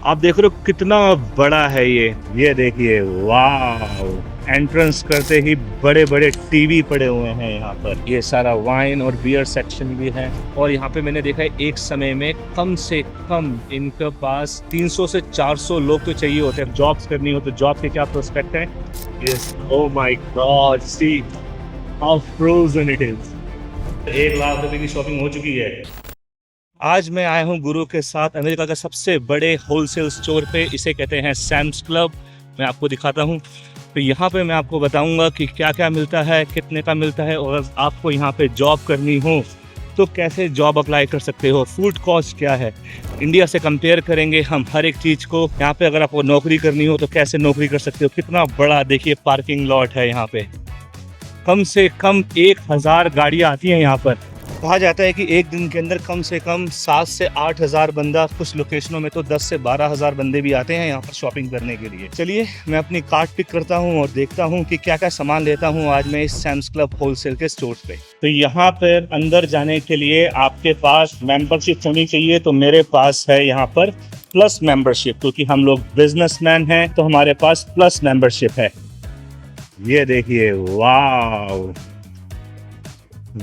आप देख रहे हो कितना बड़ा है ये देखिए, वाह। एंट्रेंस करते ही बड़े बड़े टीवी पड़े हुए हैं यहाँ पर। ये सारा वाइन और बियर सेक्शन भी है। और यहाँ पे मैंने देखा है एक समय में कम से कम इनके पास 300 से 400 लोग तो चाहिए होते हैं। जॉब्स करनी हो तो जॉब के क्या प्रोस्पेक्ट है। Yes, oh my God, see how frozen it is. 1 lakh रुपए की शॉपिंग हो चुकी है। आज मैं आया हूँ गुरु के साथ अमेरिका का सबसे बड़े होलसेल स्टोर पे, इसे कहते हैं सैम्स क्लब। मैं आपको दिखाता हूँ। तो यहाँ पे मैं आपको बताऊँगा कि क्या क्या मिलता है, कितने का मिलता है, और आपको यहाँ पे जॉब करनी हो तो कैसे जॉब अप्लाई कर सकते हो। फूड कॉस्ट क्या है, इंडिया से कंपेयर करेंगे हम हर एक चीज़ को। यहाँ पे अगर आपको नौकरी करनी हो तो कैसे नौकरी कर सकते हो। कितना बड़ा देखिए पार्किंग लॉट है यहाँ पे। कम से कम 1000 गाड़ियाँ आती हैं यहाँ पर। कहा जाता है कि एक दिन के अंदर कम से कम 7 से 8 हज़ार बंदा, कुछ लोकेशनों में तो 10 से 12 हज़ार बंदे भी आते हैं यहाँ पर शॉपिंग करने के लिए। चलिए मैं अपनी कार्ट पिक करता हूँ और देखता हूँ कि क्या क्या सामान लेता हूँ आज मैं इस सैम्स क्लब होलसेल के स्टोर पे। तो यहाँ पर अंदर जाने के लिए आपके पास मेंबरशिप होनी चाहिए। तो मेरे पास है यहाँ पर प्लस मेंबरशिप, क्योंकि हम लोग बिजनेसमैन हैं तो हमारे पास प्लस मेंबरशिप है। ये देखिए, वाह।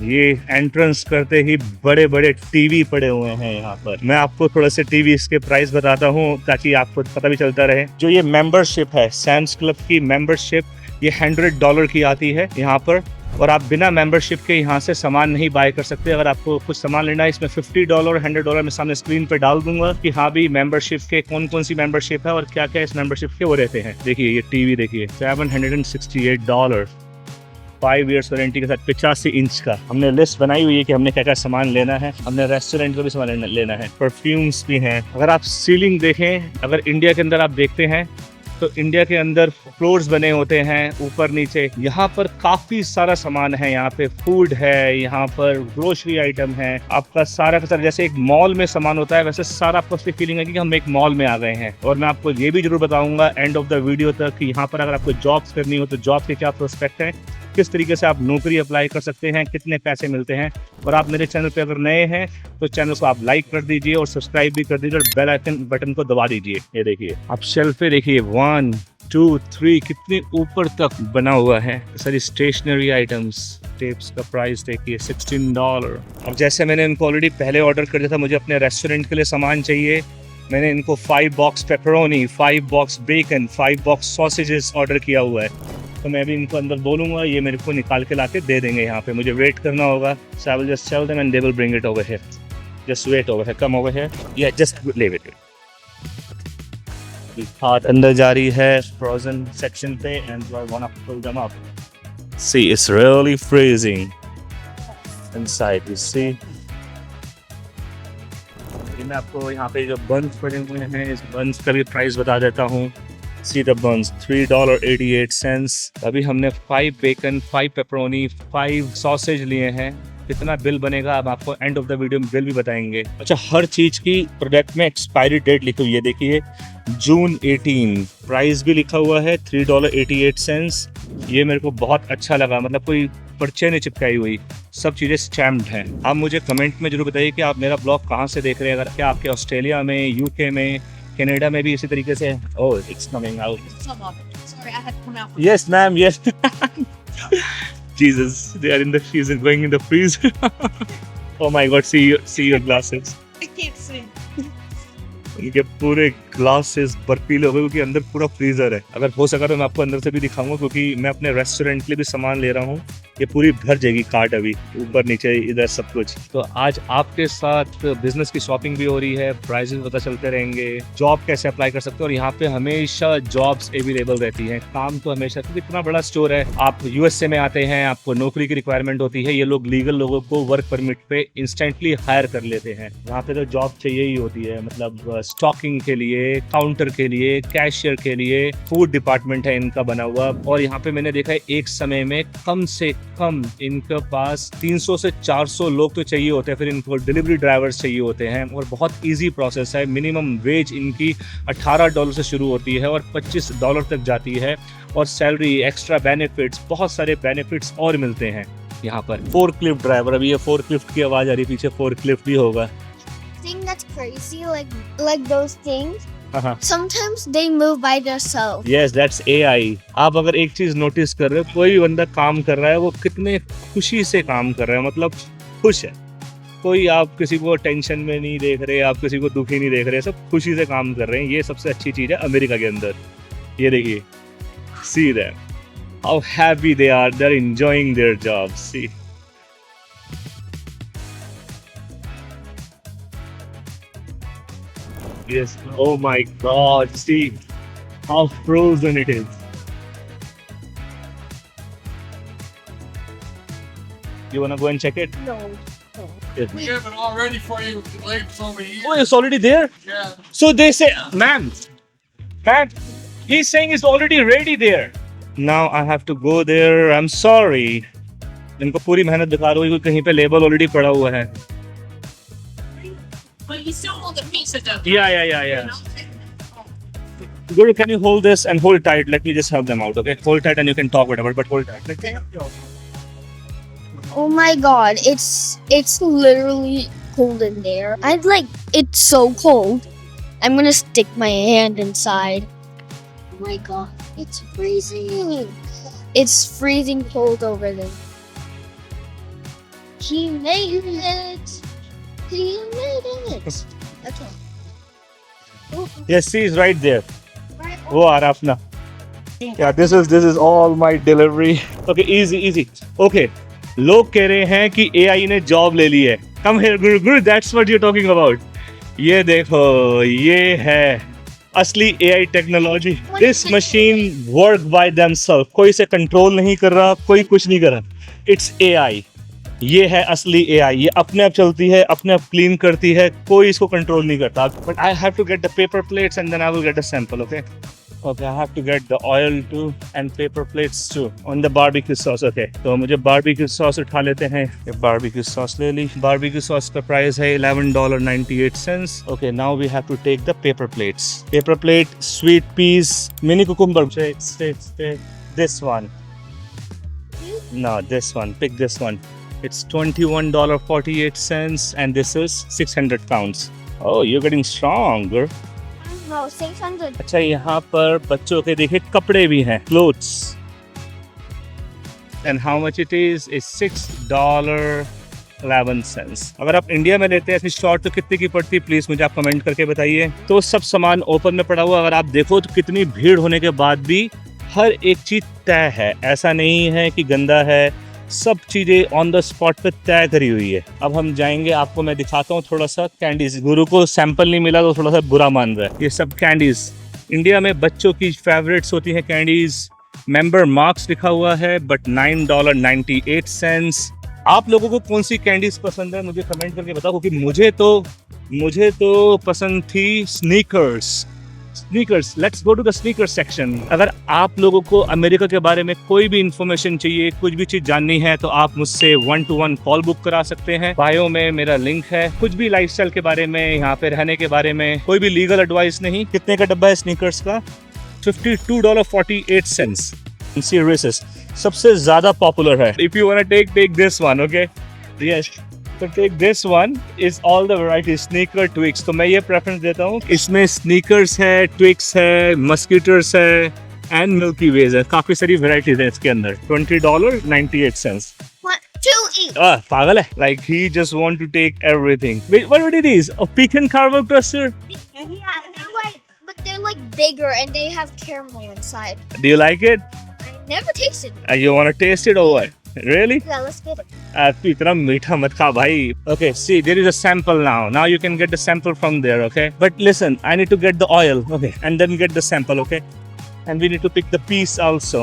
ये एंट्रेंस करते ही बड़े बड़े टीवी पड़े हुए हैं यहाँ पर। मैं आपको थोड़ा से टीवी इसके प्राइस बताता हूँ ताकि आपको पता भी चलता रहे। जो ये मेंबरशिप है सैम्स क्लब की मेंबरशिप, ये $100 की आती है यहाँ पर। और आप बिना मेंबरशिप के यहाँ से सामान नहीं बाय कर सकते। अगर आपको कुछ सामान लेना है, इसमें $50 $100 मैं सामने स्क्रीन पे डाल दूंगा कि हाँ भी मेंबरशिप के कौन कौन सी मेंबरशिप है और क्या क्या इस मेंबरशिप के वो रहते हैं। देखिए ये टीवी देखिए, $768, 5 इयर्स वारंटी के साथ, 85 इंच का। हमने लिस्ट बनाई हुई है कि हमने क्या क्या सामान लेना है। हमने रेस्टोरेंट का भी सामान लेना है, परफ्यूम्स भी हैं। अगर आप सीलिंग देखें, अगर इंडिया के अंदर आप देखते हैं तो इंडिया के अंदर फ्लोर्स बने होते हैं ऊपर नीचे। यहाँ पर काफ़ी सारा सामान है। यहाँ पे फूड है, यहाँ पर ग्रोसरी आइटम है। आपका सारा का सारा जैसे एक मॉल में सामान होता है वैसे सारा आपको उसकी फीलिंग है कि हम एक मॉल में आ गए हैं। और मैं आपको ये भी जरूर बताऊंगा एंड ऑफ द वीडियो तक कि यहाँ पर अगर आपको जॉब्स करनी हो तो जॉब के क्या प्रोस्पेक्ट है, किस तरीके से आप नौकरी अप्लाई कर सकते हैं, कितने पैसे मिलते हैं। और आप मेरे चैनल पे अगर नए हैं तो चैनल को आप लाइक कर दीजिए और सब्सक्राइब भी कर दीजिए और बेल आइकन बटन को दबा दीजिए। ये देखिए आप शेल्फ पे देखिए 1 2 3 कितने ऊपर तक बना हुआ है। सारी स्टेशनरी आइटम्स, टेप्स का प्राइस देखिए $16। अब जैसे मैंने इनको ऑलरेडी पहले ऑर्डर कर दिया था, मुझे अपने रेस्टोरेंट के लिए सामान चाहिए। मैंने इनको 5 box pepperoni, 5 box bacon, 5 box sausages order किया हुआ है। तो मैं भी इनको अंदर बोलूँगा, ये मेरे को निकाल के ला के दे देंगे। यहाँ पे मुझे वेट करना होगा। So I will just tell them and they will bring it over here. Just wait over here, come over here, या जस्ट लीव इट। हाथ अंदर जा रही है फ्रोजन सेक्शन पे and I want to pull them up. See it's really freezing inside, you see. मैं आपको यहाँ पे जो बंस पड़े हुए हैं, इस बंस का भी प्राइस बता देता हूँ। See the buns, $3.88। अभी हमने 5 बेकन, 5 पेपरोनी, 5 सॉसेज लिए हैं। कितना बिल बनेगा अब आपको एंड ऑफ द वीडियो में बिल भी बताएंगे। अच्छा, हर चीज़ की प्रोडक्ट में एक्सपायरी डेट लिखी हुई है। देखिए जून 18, प्राइस भी लिखा हुआ है $3.88। ये मेरे को बहुत अच्छा लगा, मतलब कोई पर्चे नहीं चिपकाई हुई, सब चीज़ें स्टैम्प्ड हैं। आप मुझे कमेंट में जरूर बताइए कि आप मेरा ब्लॉग कहाँ से देख रहे हैं। अगर क्या आपके ऑस्ट्रेलिया में, यूके में, कनाडा में भी इसी तरीके से। Oh, it's coming out. Sorry, I had to come out. Yes, ma'am. Yes. Jesus, they are in the freezer, going in the freezer. Oh my God! See your glasses. I can't see. इनके पूरे glasses बर्फीले हो गए क्योंकि अंदर पूरा freezer है। अगर हो सका तो मैं आपको अंदर से भी दिखाऊंगा, क्योंकि मैं अपने रेस्टोरेंट के लिए भी सामान ले रहा हूँ। ये पूरी भर जाएगी कार्ट, अभी ऊपर नीचे इधर सब कुछ। तो आज आपके साथ बिजनेस की शॉपिंग भी हो रही है, प्राइसेस पता चलते रहेंगे, जॉब कैसे अप्लाई कर सकते हो। और यहाँ पे हमेशा जॉब्स अवेलेबल रहती हैं, काम तो हमेशा, क्योंकि इतना बड़ा स्टोर है। आप यूएसए में आते हैं, आपको नौकरी की रिक्वायरमेंट होती है, ये लोग लीगल लोगों को वर्क परमिट पे इंस्टेंटली हायर कर लेते हैं। यहाँ पे तो जॉब चाहिए ही होती है, मतलब स्टॉकिंग के लिए, काउंटर के लिए, कैशियर के लिए, फूड डिपार्टमेंट है इनका बना हुआ। और यहाँ पे मैंने देखा है एक समय में कम से कम इनके पास 300 से 400 लोग तो चाहिए होते हैं। फिर इनको डिलीवरी ड्राइवर्स चाहिए होते हैं और बहुत इजी प्रोसेस है। मिनिमम वेज इनकी $18 से शुरू होती है और $25 तक जाती है। और सैलरी, एक्स्ट्रा बेनिफिट्स, बहुत सारे बेनिफिट्स और मिलते हैं यहाँ पर। फोर्कलिफ्ट ड्राइवर, अभी ये फोर्कलिफ्ट की आवाज़ आ रही, पीछे फोर्कलिफ्ट भी होगा। Thing that's crazy, like those things, हाँ, Sometimes they move by themselves. Yes that's AI. आप अगर एक चीज नोटिस कर रहे हो, कोई भी बंदा काम कर रहा है वो कितने खुशी से काम कर रहा है, मतलब खुश है। कोई आप किसी को टेंशन में नहीं देख रहे, आप किसी को दुखी नहीं देख रहे, सब खुशी से काम कर रहे हैं। ये सबसे अच्छी चीज है अमेरिका के अंदर। ये देखिए, see that how happy they are enjoying their job. See yes, oh my god, see how frozen it is. You wanna go and check it? No. Yes. We have it all ready for you. The label's over here. Oh, it's already there? Yeah. So they say, ma'am, he's saying it's already ready there. Now I have to go there. I'm sorry. इनको पूरी मेहनत दिखा रहा हूँ, कहीं पे label already पड़ा हुआ है। But you still hold the pizza dough. Yeah. Guru, can you hold this and hold tight? Let me just help them out, okay? Hold tight and you can talk whatever, but hold tight. Oh my god, it's literally cold in there. It's so cold. I'm gonna stick my hand inside. Oh my god, it's freezing. It's freezing cold over there. He made it. He made it. Okay. Yes, see, is right there. Right. वो आ रहा अपना। Yeah, this is all my delivery. Okay, easy. Okay, लोग कह रहे हैं कि AI ने job ले ली है। Come here, Guru, that's what you're talking about. ये देखो, ये है असली AI technology. This machine work by themselves. कोई से कंट्रोल नहीं कर रहा, कोई कुछ नहीं कर रहा। It's AI. ये है असली AI। ये अपने आप चलती है, अपने आप क्लीन करती है, कोई इसको कंट्रोल नहीं करता। But I have to get the paper plates and then I will get a sample, okay? Okay, I have to get the oil too and paper plates too on the barbecue sauce, okay? तो मुझे barbecue sauce उठा लेते हैं। ये barbecue sauce ले ली। Barbecue sauce का price है $11.98. Okay, now we have to take the paper plates. Paper plate, sweet peas, mini cucumber. This one. No, this one. Pick this one. It's $21.48 and this is 600 pounds. Oh, you're getting stronger. No, 600. अच्छा, यहाँ पर बच्चों के देखिए कपड़े भी हैं, clothes. And how much it is $6.11. अगर आप इंडिया में लेते हैं ऐसी शॉर्ट तो कितने की पड़ती, प्लीज मुझे आप कमेंट करके बताइए। तो सब सामान ओपन में पड़ा हुआ, अगर आप देखो तो कितनी भीड़ होने के बाद भी हर एक चीज तय है, ऐसा नहीं है कि गंदा है, सब चीजें ऑन द स्पॉट पे तय करी हुई है। अब हम जाएंगे, आपको मैं दिखाता हूँ थोड़ा सा कैंडीज। गुरु को सैंपल नहीं मिला तो थोड़ा सा बुरा मान रहा है। ये सब कैंडीज इंडिया में बच्चों की फेवरेट्स होती हैं कैंडीज। मेंबर मार्क्स लिखा हुआ है बट $9.98। आप लोगों को कौन सी कैंडीज पसंद है मुझे कमेंट करके बताओ, क्योंकि मुझे तो पसंद थी sneakers. Let's go to the sneaker section. अगर आप लोगों को अमेरिका के बारे में कोई भी इंफॉर्मेशन चाहिए, कुछ भी चीज जाननी है, तो आप मुझसे 1-to-1 कॉल बुक करा सकते हैं। बायो में मेरा लिंक है। कुछ भी लाइफस्टाइल के बारे में, यहाँ पे रहने के बारे में, कोई भी लीगल एडवाइस नहीं। कितने का डब्बा है स्नीकर्स का? $52.48। सीरियस सबसे ज्यादा पॉपुलर है। If you want to take this one, okay? Yes, तो take this one is all the variety Snickers Twix. तो मैं ये प्रेफरेंस देता हूँ। इसमें स्नीकर्स है, ट्विक्स है, मस्कीटर्स है एंड मिल्की वेज है। काफी सारी वैरायटीज है इसके अंदर। $20.98। Want to eat? पागल है। Like he just want to take everything. Wait, what are these? A pecan caramel cluster? Yeah, they're like bigger and they have caramel inside. Do you like it? I never tasted it. You want to taste it or what? Really? Yeah, let's get it. तू इतना मीठा मत खा भाई। Okay, see, there is a sample now. Now you can get the sample from there, okay? But listen, I need to get the oil, okay? And then get the sample, okay? And we need to pick the piece also.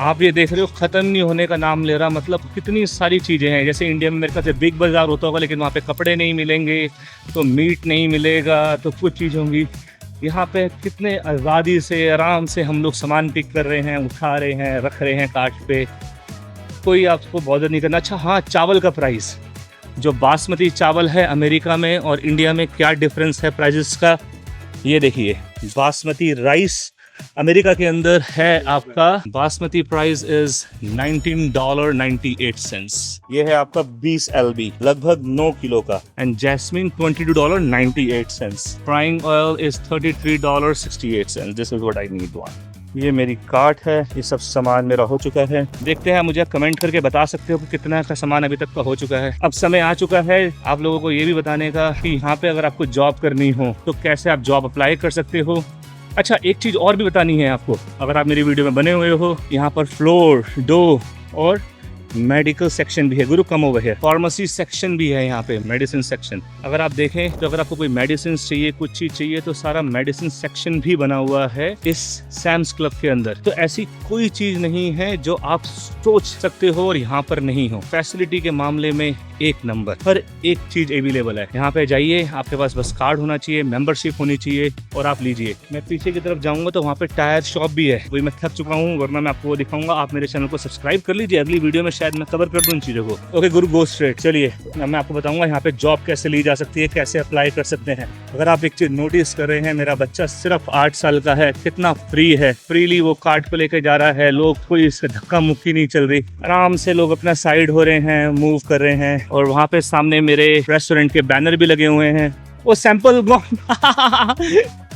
आप ये देख रहे हो खत्म नहीं होने का नाम ले रहा, मतलब कितनी सारी चीजें हैं। जैसे इंडिया में मेरे ख्याल से बिग बाजार होता होगा, लेकिन वहाँ पे कपड़े नहीं मिलेंगे, तो मीट नहीं मिलेगा, तो कुछ चीज़ होंगी। यहाँ पे कितने आज़ादी से आराम से हम लोग सामान पिक कर रहे हैं, उठा रहे हैं, रख रहे हैं कार्ट पे, कोई आपको बॉदर नहीं करना। अच्छा हाँ, चावल का प्राइस, जो बासमती चावल है अमेरिका में और इंडिया में क्या डिफरेंस है प्राइसेस का, ये देखिए। बासमती राइस अमेरिका के अंदर है आपका बासमती प्राइस इज $19.98। ये है आपका 20 LB लगभग 9 किलो का। And jasmine $22.98। Frying oil is $33.68। This is what I need one. ये मेरी कार्ट है, ये सब सामान मेरा हो चुका है। देखते हैं, मुझे कमेंट करके बता सकते हो कि कितना का सामान अभी तक का हो चुका है। अब समय आ चुका है आप लोगों को ये भी बताने का कि यहाँ पे अगर आपको जॉब करनी हो तो कैसे आप जॉब अप्लाई कर सकते हो। अच्छा, एक चीज़ और भी बतानी है आपको, अगर आप मेरी वीडियो में बने हुए हो, यहाँ पर फ्लोर, डो और मेडिकल सेक्शन भी है। गुरु कम ओवर है। फार्मेसी सेक्शन भी है यहाँ पे, मेडिसिन सेक्शन। अगर आप देखें तो अगर आपको कोई मेडिसिन चाहिए, कुछ चीज चाहिए, तो सारा मेडिसिन सेक्शन भी बना हुआ है इस सैम्स क्लब के अंदर। तो ऐसी कोई चीज नहीं है जो आप सोच सकते हो और यहाँ पर नहीं हो। फैसिलिटी के मामले में एक नंबर, हर एक चीज अवेलेबल है। यहाँ पे जाइए, आपके पास बस कार्ड होना चाहिए, मेंबरशिप होनी चाहिए और आप लीजिए। मैं पीछे की तरफ जाऊंगा तो वहाँ पे टायर शॉप भी है। वही मैं थक चुका हूँ, वरना मैं आपको वो दिखाऊंगा। आप मेरे चैनल को सब्सक्राइब कर लीजिए, अगली वीडियो में शायद मैं कवर कर दूं इन चीजों को। ओके गुरु, गो स्ट्रेट। चलिए मैं आपको बताऊंगा यहाँ पे जॉब कैसे ली जा सकती है, कैसे अप्लाई कर सकते हैं। अगर आप एक चीज नोटिस कर रहे हैं, मेरा बच्चा सिर्फ 8 साल का है, कितना फ्री है, फ्रीली वो कार्ड पे लेके जा रहा है। लोग कोई इसका धक्का मुक्की नहीं चल रही, आराम से लोग अपना साइड हो रहे हैं, मूव कर रहे हैं। और वहाँ पे सामने मेरे रेस्टोरेंट के बैनर भी लगे हुए हैं। वो सैंपल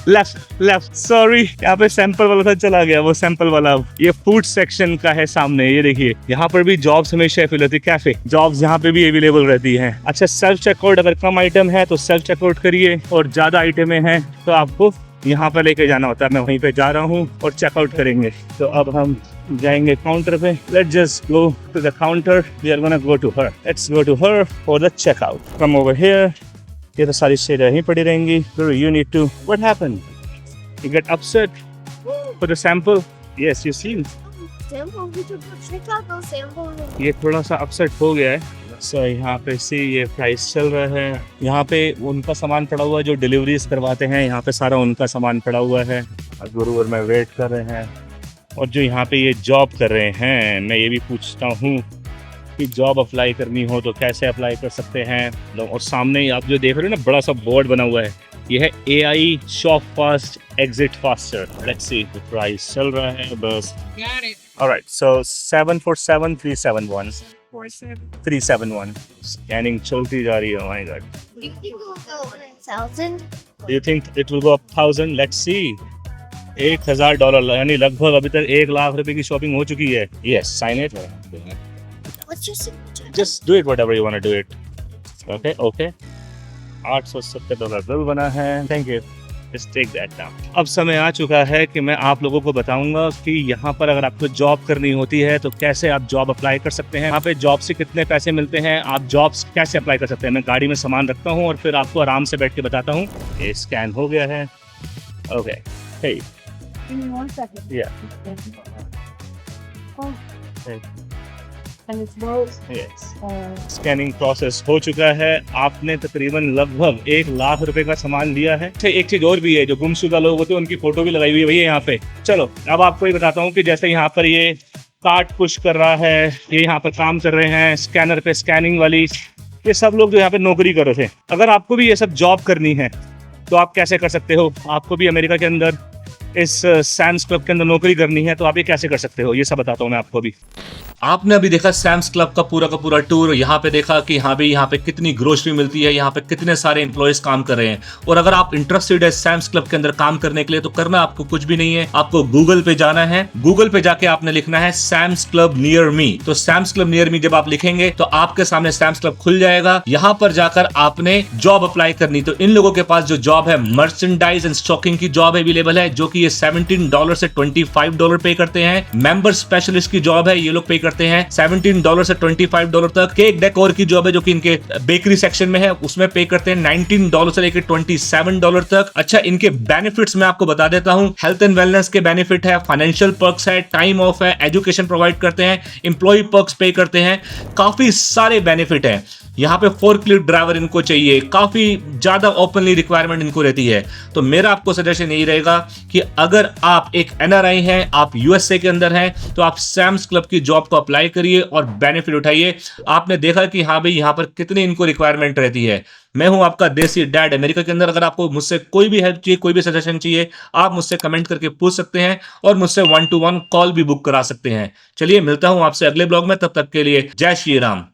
लेफ्ट सॉरी, यहाँ पे सैंपल वाला था, चला गया वो सैंपल वाला। ये फूड सेक्शन का है सामने, ये देखिए। यहाँ पर भी जॉब्स हमेशा अवेलेबल होती है, कैफे जॉब्स यहाँ पे भी अवेलेबल रहती हैं। अच्छा, सेल्फ चेकआउट, अगर कम आइटम है तो सेल्फ चेकआउट करिए, और ज्यादा आइटमें हैं तो आपको यहाँ पर लेके जाना होता है। मैं वहीं पे जा रहा हूँ और चेकआउट करेंगे। तो अब हम जाएंगे काउंटर पे। Let's just go to the counter. We are gonna go to her. Let's go to her for the checkout. Come over here. ये तो सारी चीजें यहीं पड़ी रहेंगी। You need to. What happened? You get upset for the sample? Yes, you see. Sample, we should go check out those samples. ये थोड़ा सा अपसेट हो गया है। सो यहाँ पे सी ये प्राइस चल रहा है। यहाँ पे उनका सामान पड़ा हुआ है जो डिलीवरीज करवाते हैं। यहाँ पे सारा उनका सामान पड़ा हुआ है। गुरु और मैं वेट कर रहे हैं। और जो यहाँ पे ये जॉब कर रहे हैं, मैं ये भी पूछता हूँ कि जॉब अप्लाई करनी हो तो कैसे अप्लाई कर सकते हैं। और सामने ही आप जो देख रहे हो ना, बड़ा सा बोर्ड बना हुआ है, ये है AI shop fast exit faster. Let's see, price चल रहा है बस। Got it. Alright, so 747371 371 scanning चलती जा रही है। My God, Do you think we'll go 1,000? Do you think it will go up 1000? Let's see. $1000 यानी लगभग अभी तक 1 लाख रुपए की शॉपिंग हो चुकी है। Yes, sign it. What's your signature? Just do it whatever you want to do it. Okay, okay. $870 bill बना है। Thank you. Just take that down. अब समय आ चुका है कि मैं आप लोगों को बताऊंगा कि यहाँ पर अगर आपको जॉब करनी होती है तो कैसे आप जॉब अप्लाई कर सकते हैं। यहाँ पे जॉब से कितने पैसे मिलते हैं, आप जॉब्स कैसे अप्लाई कर सकते हैं। मैं गाड़ी में सामान रखता हूँ और फिर आपको आराम से बैठ के बताता हूँ। ये स्कैन हो गया है। Okay. Hey. Give me 1 second. Yeah. Oh. Hey. And it's both. Yes. Scanning process हो चुका है। आपने तकरीबन लगभग 1 लाख रुपए का सामान लिया है। एक चीज और भी है, जो गुमशुदा लोग होते हैं उनकी फोटो भी लगाई हुई है भैया यहाँ पे। चलो अब आपको ये बताता हूँ कि जैसे यहाँ पर ये कार्ड पुश कर रहा है, ये यहाँ पर काम कर रहे हैं स्कैनर पे, स्कैनिंग वाली, ये सब लोग जो यहाँ पे नौकरी कर रहे थे। अगर आपको भी ये सब जॉब करनी है तो आप कैसे कर सकते हो। आपको भी अमेरिका के अंदर इस सैम्स क्लब के अंदर नौकरी करनी है तो आप ये कैसे कर सकते हो, ये सब बताता हूँ मैं आपको भी। आपने अभी देखा सैम्स क्लब का पूरा टूर। यहाँ पे देखा कि हाँ भी यहाँ पे कितनी ग्रोसरी मिलती है, यहाँ पे कितने सारे एम्प्लॉयज काम कर रहे हैं। और अगर आप इंटरेस्टेड है सैम्स क्लब के अंदर काम करने के लिए तो करना आपको कुछ भी नहीं है, आपको गूगल पे जाना है। गूगल पे जाके आपने लिखना है सैम्स क्लब नियर मी। तो सैम्स क्लब नियर मी जब आप लिखेंगे तो आपके सामने सैम्स क्लब खुल जाएगा। यहाँ पर जाकर आपने जॉब अप्लाई करनी। तो इन लोगों के पास जो जॉब है, मर्चेंडाइज एंड स्टॉकिंग की जॉब अवेलेबल है, जो कि ये $17 से $25 पे करते हैं। मेंबर स्पेशलिस्ट की जॉब है, ये लोग पे करते हैं $17 से $25 तक। केक डेकोर की जॉब है जो कि इनके बेकरी सेक्शन में है, उसमें पे करते हैं $19 से लेकर $27 तक। अच्छा, इनके बेनिफिट्स मैं आपको बता देता हूं। हेल्थ एंड वेलनेस के बेनिफिट है, फाइनेंशियल पर्क्स है, टाइम ऑफ है, एजुकेशन प्रोवाइड करते हैं, एम्प्लॉय पर्क्स पे करते हैं, काफी सारे बेनिफिट हैं। यहाँ पे फोर्कलिफ्ट ड्राइवर इनको चाहिए, काफी ज्यादा ओपनली रिक्वायरमेंट इनको रहती है। तो मेरा आपको सजेशन यही रहेगा कि अगर आप एक NRI हैं, आप USA के अंदर हैं, तो आप सैम्स क्लब की जॉब को को अप्लाई करिए और बेनिफिट उठाइए। आपने देखा कि हाँ भाई यहाँ पर कितनी इनको रिक्वायरमेंट रहती है। मैं हूं आपका देसी डैड अमेरिका के अंदर। अगर आपको मुझसे कोई भी हेल्प चाहिए, कोई भी सजेशन चाहिए, आप मुझसे कमेंट करके पूछ सकते हैं और मुझसे 1-to-1 कॉल भी बुक करा सकते हैं। चलिए मिलता हूं आपसे अगले ब्लॉग में, तब तक के लिए जय श्री राम।